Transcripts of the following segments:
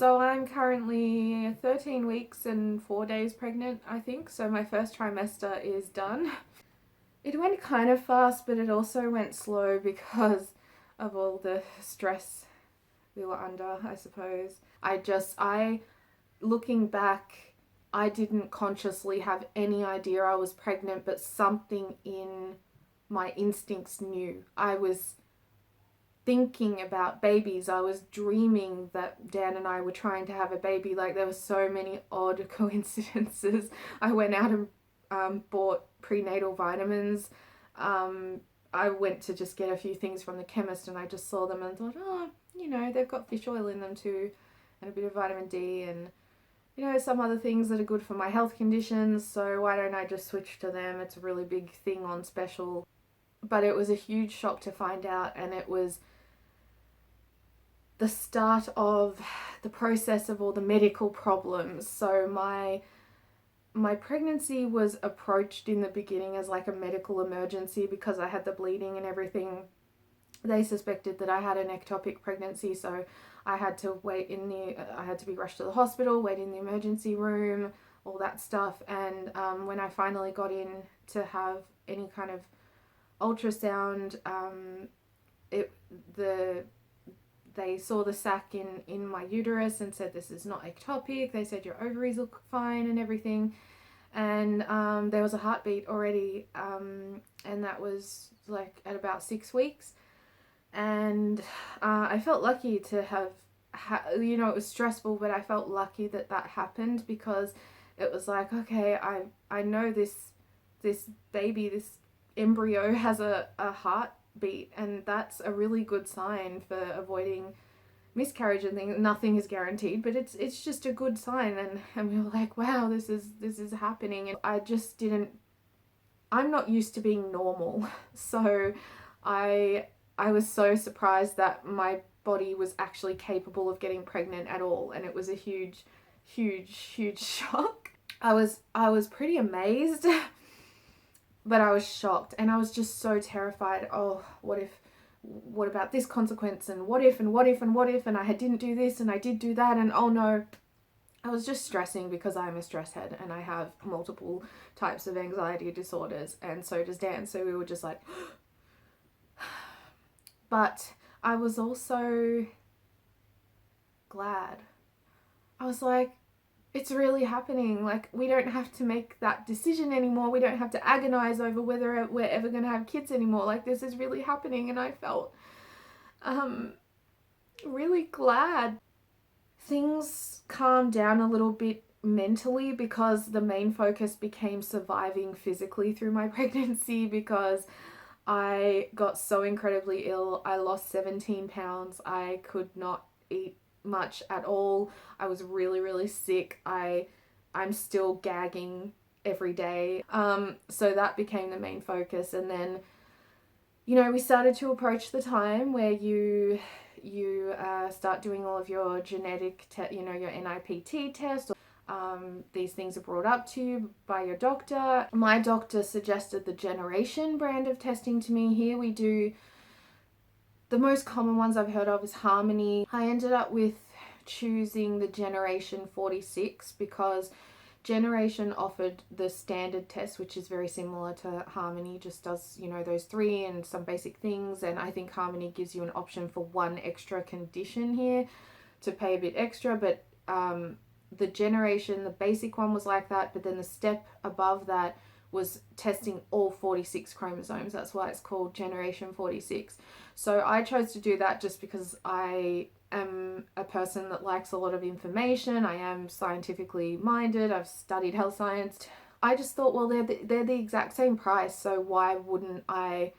So I'm currently 13 weeks and 4 days pregnant, I think. So my first trimester is done. It went kind of fast, but it also went slow because of all the stress we were under, I suppose. Looking back, I didn't consciously have any idea I was pregnant, but something in my instincts knew. I was thinking about babies. I was dreaming that Dan and I were trying to have a baby. Like, there were so many odd coincidences. I went out and bought prenatal vitamins. I went to just get a few things from the chemist, and I just saw them and thought, oh, they've got fish oil in them too, and a bit of vitamin D, and some other things that are good for my health conditions, so why don't I just switch to them? It's a really big thing on special. But it was a huge shock to find out, and it was the start of the process of all the medical problems. So my pregnancy was approached in the beginning as like a medical emergency because I had the bleeding and everything. They suspected that I had an ectopic pregnancy, so I had to be rushed to the hospital, wait in the emergency room, all that stuff. And when I finally got in to have any kind of ultrasound, they saw the sac in my uterus and said, this is not ectopic. They said your ovaries look fine and everything. And there was a heartbeat already, and that was like at about 6 weeks. And I felt lucky to have, it was stressful, but I felt lucky that happened, because it was like, okay, I know this baby, this embryo has a heartbeat, and that's a really good sign for avoiding miscarriage and things. Nothing is guaranteed, but it's just a good sign. And we were like, wow, this is happening. And I'm not used to being normal, so I was so surprised that my body was actually capable of getting pregnant at all, and it was a huge shock. I was pretty amazed, but I was shocked, and I was just so terrified. Oh, what about this consequence, and what if, and I didn't do this and I did do that, and oh no. I was just stressing because I'm a stress head and I have multiple types of anxiety disorders, and so does Dan. So we were just like, but I was also glad. I was like, it's really happening. Like, we don't have to make that decision anymore. We don't have to agonize over whether we're ever going to have kids anymore. Like, this is really happening. And I felt really glad. Things calmed down a little bit mentally because the main focus became surviving physically through my pregnancy, because I got so incredibly ill. I lost 17 pounds. I could not eat much at all. I was really sick. I'm still gagging every day. So that became the main focus. And then, we started to approach the time where you start doing all of your genetic, your NIPT test. These things are brought up to you by your doctor. My doctor suggested the Generation brand of testing to me. Here we do, the most common ones I've heard of is Harmony. I ended up with choosing the Generation 46 because Generation offered the standard test, which is very similar to Harmony, just does, those 3 and some basic things. And I think Harmony gives you an option for one extra condition here to pay a bit extra. But the Generation, the basic one was like that, but then the step above that was testing all 46 chromosomes. That's why it's called Generation 46. So I chose to do that just because I am a person that likes a lot of information. I am scientifically minded. I've studied health science. I just thought, well, they're the exact same price, so why wouldn't I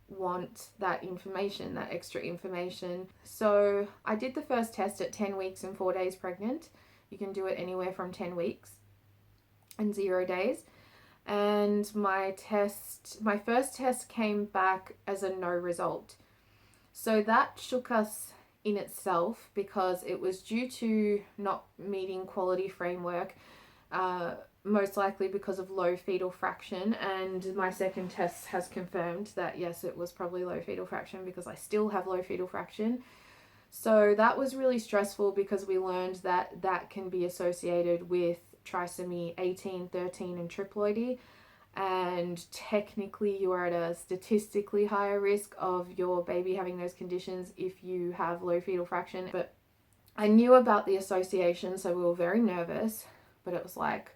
want that information, that extra information? So I did the first test at 10 weeks and 4 days pregnant. You can do it anywhere from 10 weeks and 0 days. And my first test came back as a no result. So that shook us in itself, because it was due to not meeting quality framework, most likely because of low fetal fraction. And my second test has confirmed that yes, it was probably low fetal fraction, because I still have low fetal fraction. So that was really stressful because we learned that that can be associated with trisomy 18, 13, and triploidy. And technically, you are at a statistically higher risk of your baby having those conditions if you have low fetal fraction. But I knew about the association, so we were very nervous. But it was like,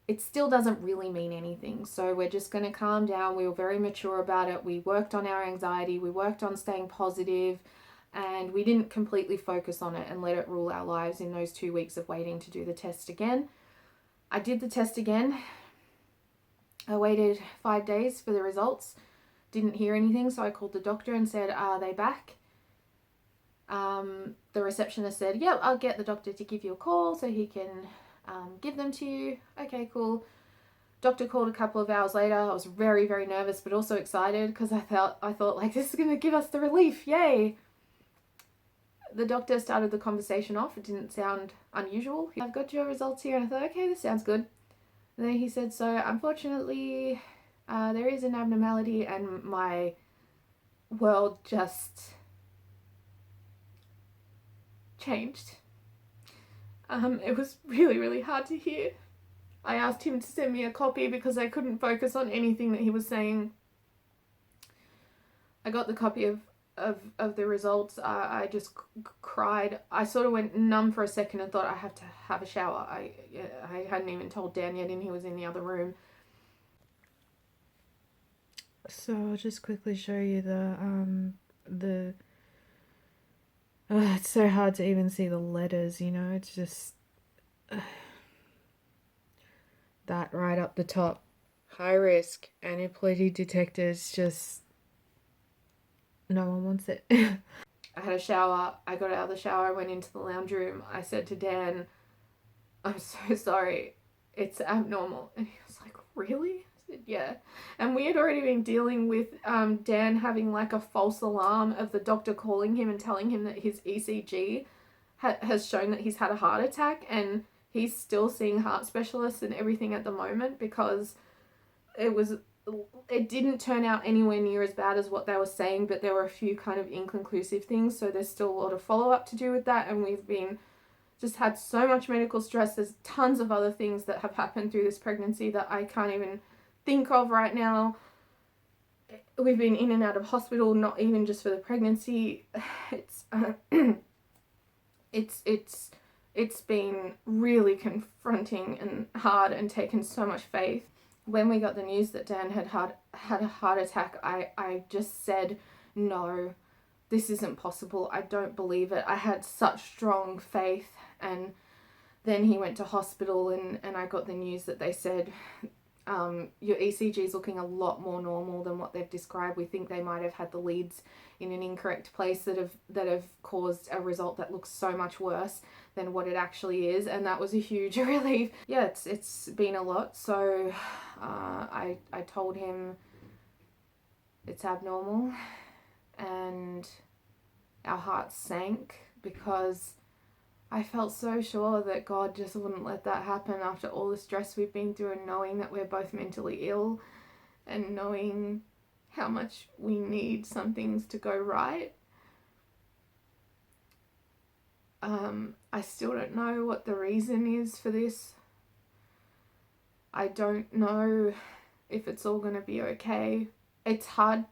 it still doesn't really mean anything. So we're just going to calm down. We were very mature about it. We worked on our anxiety. We worked on staying positive. And we didn't completely focus on it and let it rule our lives in those 2 weeks of waiting to do the test again. I did the test again. I waited 5 days for the results. Didn't hear anything, so I called the doctor and said, "Are they back?" The receptionist said, "Yeah, I'll get the doctor to give you a call so he can give them to you." Okay, cool. Doctor called a couple of hours later. I was very, very nervous, but also excited because I thought like, this is going to give us the relief. Yay. The doctor started the conversation off. It didn't sound unusual. "I've got your results here." And I thought, okay, this sounds good. And then he said, "So unfortunately, there is an abnormality," and my world just changed. It was really, really hard to hear. I asked him to send me a copy because I couldn't focus on anything that he was saying. I got the copy of the results. I just cried. I sort of went numb for a second and thought I have to have a shower. I hadn't even told Dan yet, and he was in the other room. So I'll just quickly show you the it's so hard to even see the letters, you know. It's just that right up the top. High risk, aneuploidy detectors, just no one wants it. I had a shower. I got out of the shower. I went into the lounge room. I said to Dan, "I'm so sorry. It's abnormal." And he was like, "Really?" I said, "Yeah." And we had already been dealing with Dan having like a false alarm of the doctor calling him and telling him that his ECG has shown that he's had a heart attack, and he's still seeing heart specialists and everything at the moment because it didn't turn out anywhere near as bad as what they were saying, but there were a few kind of inconclusive things, so there's still a lot of follow-up to do with that, and we've been just had so much medical stress. There's tons of other things that have happened through this pregnancy that I can't even think of right now. We've been in and out of hospital, not even just for the pregnancy. It's been really confronting and hard and taken so much faith. When we got the news that Dan had a heart attack, I just said, "No, this isn't possible. I don't believe it." I had such strong faith. And then he went to hospital and I got the news that they said, "Your ECG is looking a lot more normal than what they've described. We think they might have had the leads in an incorrect place that have caused a result that looks so much worse than what it actually is." And that was a huge relief. Yeah, it's been a lot. So I told him it's abnormal, and our hearts sank because I felt so sure that God just wouldn't let that happen after all the stress we've been through, and knowing that we're both mentally ill and knowing how much we need some things to go right. I still don't know what the reason is for this. I don't know if it's all going to be okay. It's hard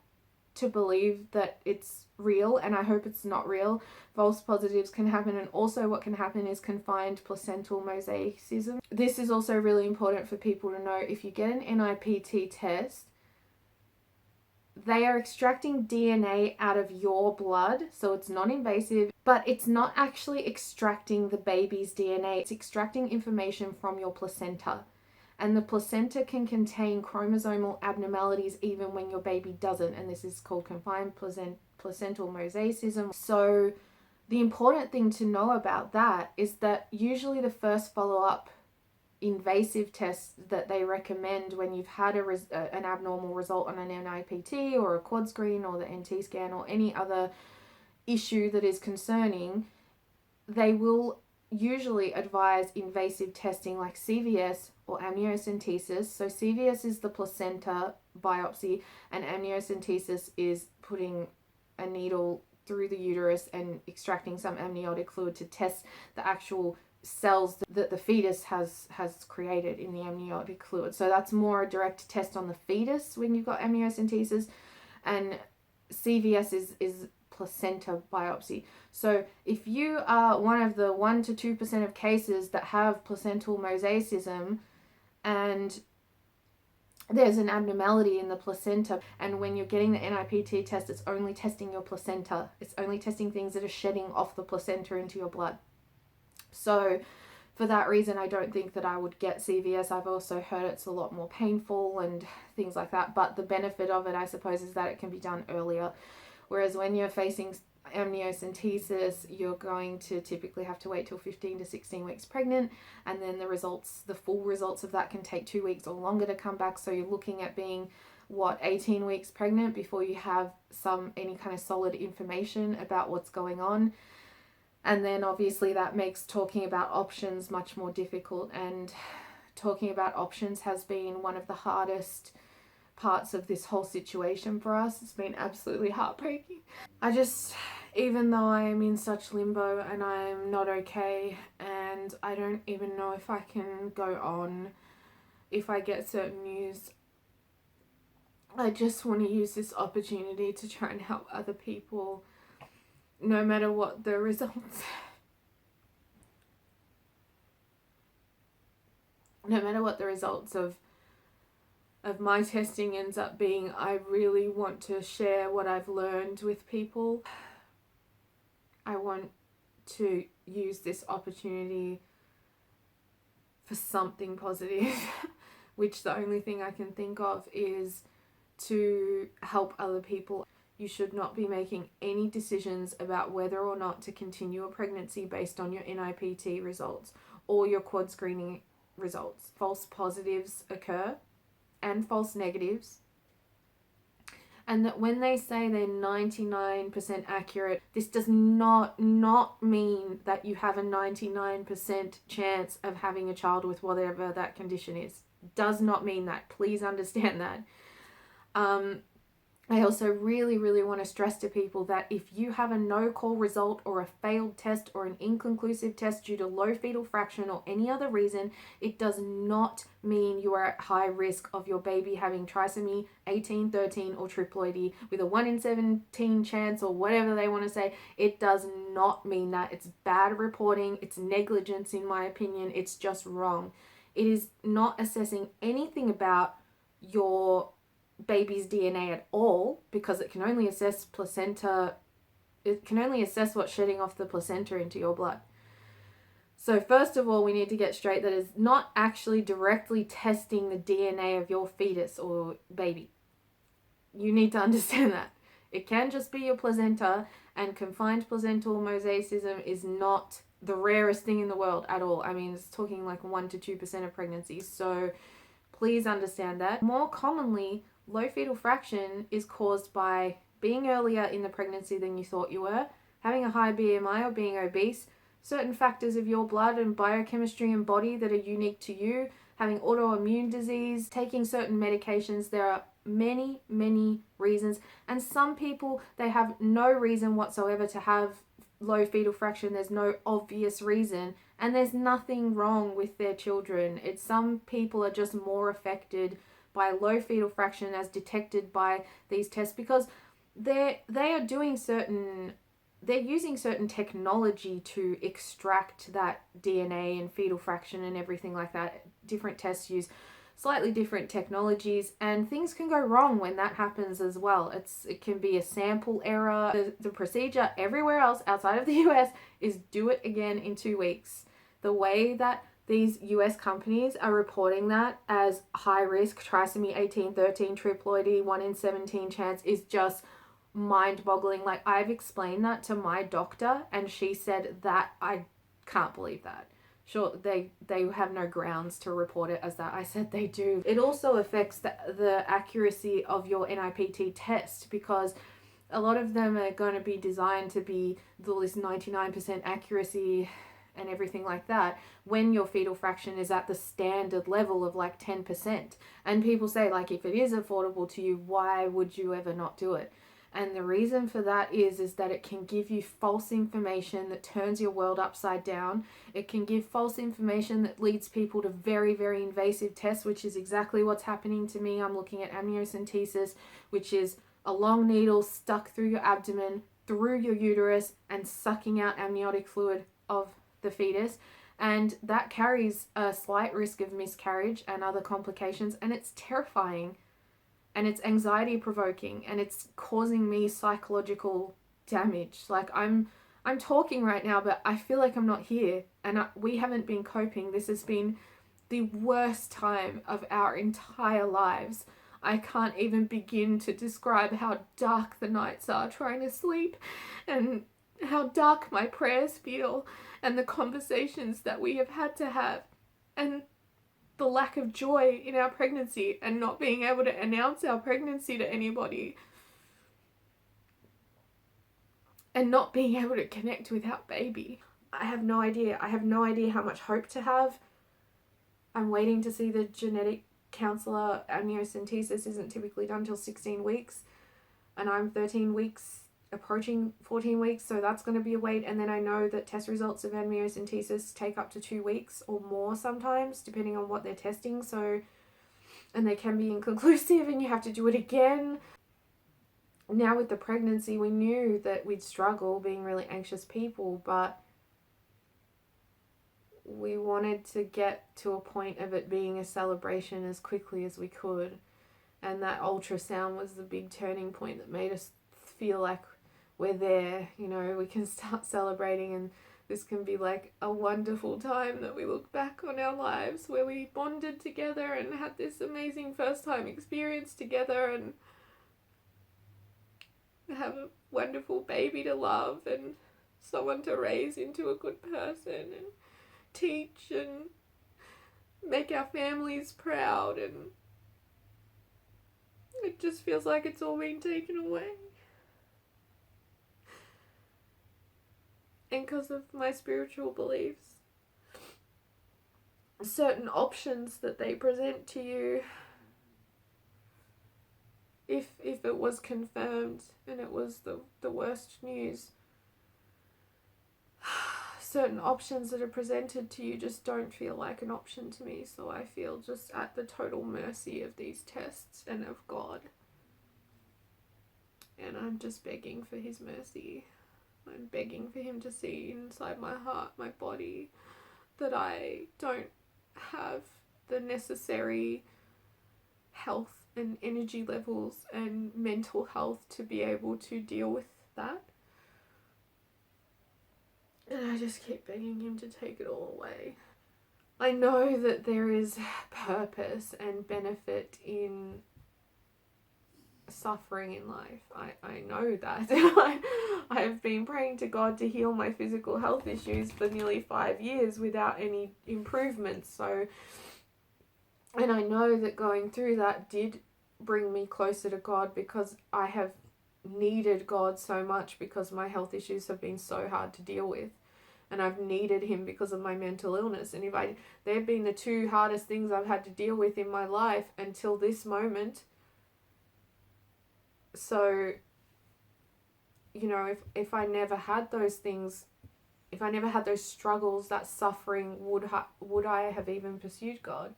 to believe that it's real, and I hope it's not real. False positives can happen, and also what can happen is confined placental mosaicism. This is also really important for people to know. If you get an NIPT test, they are extracting DNA out of your blood, so it's non-invasive, but it's not actually extracting the baby's DNA. It's extracting information from your placenta. And the placenta can contain chromosomal abnormalities even when your baby doesn't, and this is called confined placental mosaicism. So the important thing to know about that is that usually the first follow-up invasive tests that they recommend when you've had an abnormal result on an NIPT or a quad screen or the NT scan or any other issue that is concerning, they will usually advise invasive testing like CVS or amniocentesis. So CVS is the placenta biopsy, and amniocentesis is putting a needle through the uterus and extracting some amniotic fluid to test the actual cells that the fetus has created in the amniotic fluid. So that's more a direct test on the fetus when you've got amniocentesis, and CVS is placenta biopsy. So if you are one of the 1 to 2% of cases that have placental mosaicism, and there's an abnormality in the placenta, and when you're getting the NIPT test, it's only testing your placenta. It's only testing things that are shedding off the placenta into your blood. So for that reason, I don't think that I would get CVS. I've also heard it's a lot more painful and things like that. But the benefit of it, I suppose, is that it can be done earlier. Whereas when you're facing amniocentesis, you're going to typically have to wait till 15 to 16 weeks pregnant, and then the full results of that can take 2 weeks or longer to come back. So you're looking at being 18 weeks pregnant before you have any kind of solid information about what's going on. And then obviously that makes talking about options much more difficult, and talking about options has been one of the hardest parts of this whole situation for us. It's been absolutely heartbreaking. Even though I am in such limbo and I'm not okay, and I don't even know if I can go on if I get certain news, I just want to use this opportunity to try and help other people, no matter what the results. No matter what the results of my testing ends up being, I really want to share what I've learned with people. I want to use this opportunity for something positive, which the only thing I can think of is to help other people. You should not be making any decisions about whether or not to continue a pregnancy based on your NIPT results or your quad screening results. False positives occur and false negatives, and that when they say they're 99% accurate, this does not mean that you have a 99% chance of having a child with whatever that condition is. Does not mean that. Please understand that. I also really want to stress to people that if you have a no-call result or a failed test or an inconclusive test due to low fetal fraction or any other reason, it does not mean you are at high risk of your baby having trisomy 18, 13 or triploidy with a 1 in 17 chance or whatever they want to say. It does not mean that. It's bad reporting. It's negligence, in my opinion. It's just wrong. It is not assessing anything about your baby's DNA at all, because it can only assess what's shedding off the placenta into your blood. So first of all, we need to get straight that it's not actually directly testing the DNA of your fetus or baby. You need to understand that. It can just be your placenta, and confined placental mosaicism is not the rarest thing in the world at all. I mean, it's talking like 1 to 2% of pregnancies. So please understand that. More commonly, low fetal fraction is caused by being earlier in the pregnancy than you thought you were, having a high BMI or being obese, certain factors of your blood and biochemistry and body that are unique to you, having autoimmune disease, taking certain medications. There are many reasons, and some people, they have no reason whatsoever to have low fetal fraction. There's no obvious reason, and there's nothing wrong with their children. Some people are just more affected by low fetal fraction as detected by these tests because they're using certain technology to extract that DNA and fetal fraction and everything like that. Different tests use slightly different technologies, and things can go wrong when that happens as well. It can be a sample error. The procedure everywhere else outside of the US is do it again in 2 weeks. The way that these US companies are reporting that as high risk, trisomy 18, 13, triploidy, 1 in 17 chance is just mind-boggling. Like, I've explained that to my doctor, and she said that I can't believe that. Sure, they have no grounds to report it as that. I said they do. It also affects the accuracy of your NIPT test, because a lot of them are going to be designed to be this 99% accuracy and everything like that, when your fetal fraction is at the standard level of like 10%. And people say, like, if it is affordable to you, why would you ever not do it? And the reason for that is that it can give you false information that turns your world upside down. It can give false information that leads people to very, very invasive tests, which is exactly what's happening to me. I'm looking at amniocentesis, which is a long needle stuck through your abdomen, through your uterus, and sucking out amniotic fluid of the fetus. And that carries a slight risk of miscarriage and other complications, and it's terrifying. And it's anxiety provoking, and it's causing me psychological damage. Like I'm talking right now, but I feel like I'm not here, and we haven't been coping. This has been the worst time of our entire lives. I can't even begin to describe how dark the nights are trying to sleep, and how dark my prayers feel, and the conversations that we have had to have, and the lack of joy in our pregnancy, and not being able to announce our pregnancy to anybody, and not being able to connect with our baby. I have no idea. I have no idea how much hope to have. I'm waiting to see the genetic counselor. Amniocentesis isn't typically done till 16 weeks, and I'm 13 weeks, approaching 14 weeks, so that's going to be a wait. And then I know that test results of amniocentesis take up to 2 weeks or more sometimes, depending on what they're testing. So, and they can be inconclusive, and you have to do it again. Now with the pregnancy, we knew that we'd struggle, being really anxious people, but we wanted to get to a point of it being a celebration as quickly as we could. And that ultrasound was the big turning point that made us feel like we're there, you know, we can start celebrating, and this can be like a wonderful time that we look back on our lives where we bonded together and had this amazing first time experience together, and have a wonderful baby to love and someone to raise into a good person and teach and make our families proud, and it just feels like it's all been taken away. And because of my spiritual beliefs, certain options that they present to you, if it was confirmed and it was the worst news, certain options that are presented to you just don't feel like an option to me. So I feel just at the total mercy of these tests and of God. And I'm just begging for his mercy. I'm begging for him to see inside my heart, my body, that I don't have the necessary health and energy levels and mental health to be able to deal with that. And I just keep begging him to take it all away. I know that there is purpose and benefit in suffering in life. I know that. I have been praying to God to heal my physical health issues for nearly 5 years without any improvements. So, and I know that going through that did bring me closer to God, because I have needed God so much, because my health issues have been so hard to deal with. And I've needed him because of my mental illness. And they've been the two hardest things I've had to deal with in my life until this moment. So, you know, if I never had those things, if I never had those struggles, that suffering, would I have even pursued God?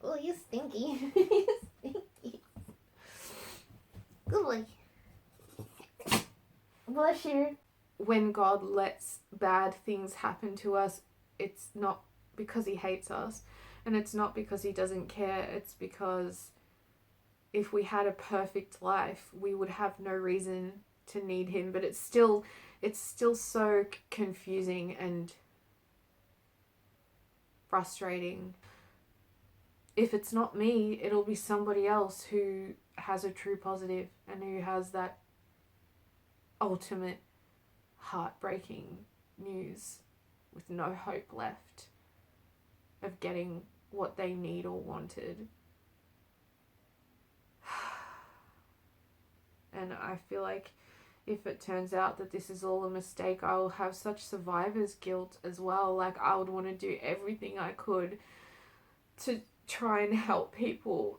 Oh, you stinky. You stinky. Good boy. Bless you. When God lets bad things happen to us, it's not because he hates us, and it's not because he doesn't care. It's because if we had a perfect life, we would have no reason to need him. But it's still so confusing and frustrating. If it's not me, it'll be somebody else who has a true positive and who has that ultimate heartbreaking news with no hope left of getting what they need or wanted. And I feel like if it turns out that this is all a mistake, I will have such survivor's guilt as well. Like, I would want to do everything I could to try and help people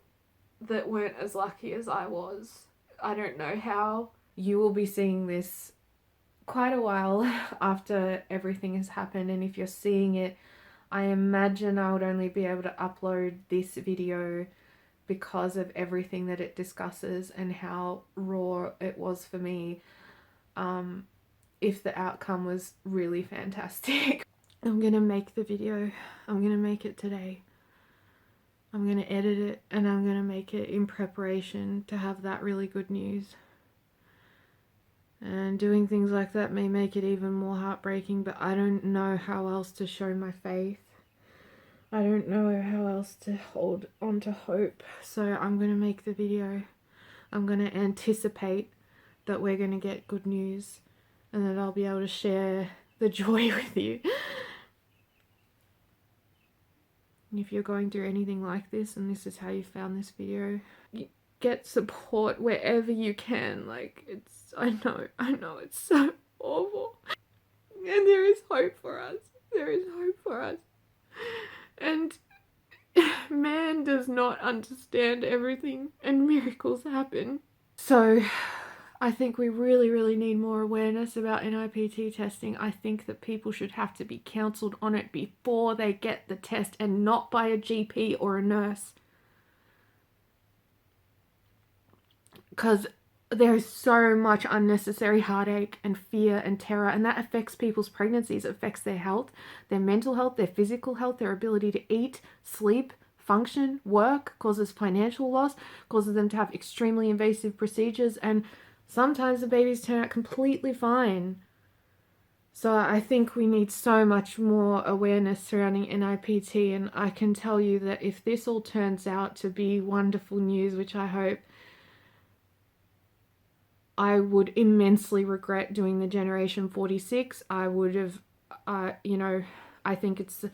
that weren't as lucky as I was. I don't know how. You will be seeing this quite a while after everything has happened, and if you're seeing it, I imagine I would only be able to upload this video because of everything that it discusses and how raw it was for me. If the outcome was really fantastic. I'm gonna make the video. I'm gonna make it today. I'm gonna edit it and I'm gonna make it in preparation to have that really good news. And doing things like that may make it even more heartbreaking, but I don't know how else to show my faith. I don't know how else to hold on to hope. So I'm gonna make the video. I'm gonna anticipate that we're gonna get good news and that I'll be able to share the joy with you. If you're going through anything like this and this is how you found this video, get support wherever you can. Like, I know it's so awful. And there is hope for us. There is hope for us. And man does not understand everything and miracles happen. So I think we really need more awareness about NIPT testing. I think that people should have to be counselled on it before they get the test and not by a GP or a nurse. Because there is so much unnecessary heartache and fear and terror, and that affects people's pregnancies. It affects their health, their mental health, their physical health, their ability to eat, sleep, function, work, causes financial loss, causes them to have extremely invasive procedures, and sometimes the babies turn out completely fine. So I think we need so much more awareness surrounding NIPT, and I can tell you that if this all turns out to be wonderful news, which I hope, I would immensely regret doing the Generation 46. I would have, I think it's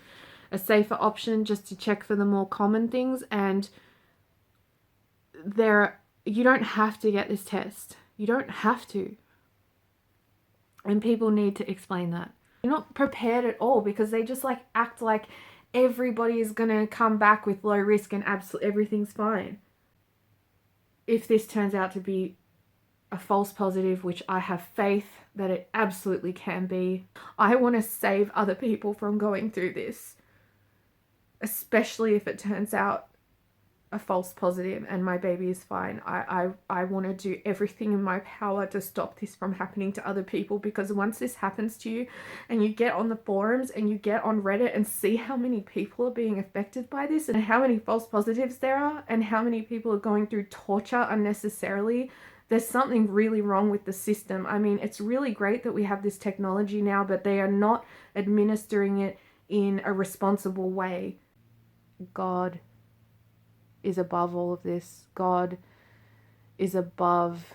a safer option just to check for the more common things. And you don't have to get this test. You don't have to. And people need to explain that. You're not prepared at all because they just act like everybody is going to come back with low risk and absolutely everything's fine. If this turns out to be a false positive, which I have faith that it absolutely can be, I want to save other people from going through this, especially if it turns out a false positive and my baby is fine. I want to do everything in my power to stop this from happening to other people, because once this happens to you and you get on the forums and you get on Reddit and see how many people are being affected by this and how many false positives there are and how many people are going through torture unnecessarily, there's something really wrong with the system. I mean, it's really great that we have this technology now, but they are not administering it in a responsible way. God is above all of this. God is above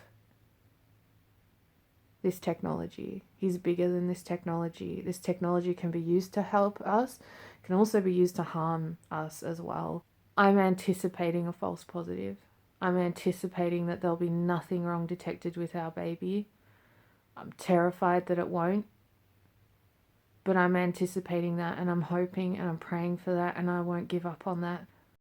this technology. He's bigger than this technology. This technology can be used to help us, can also be used to harm us as well. I'm anticipating a false positive. I'm anticipating that there'll be nothing wrong detected with our baby. I'm terrified that it won't. But I'm anticipating that, and I'm hoping and I'm praying for that, and I won't give up on that.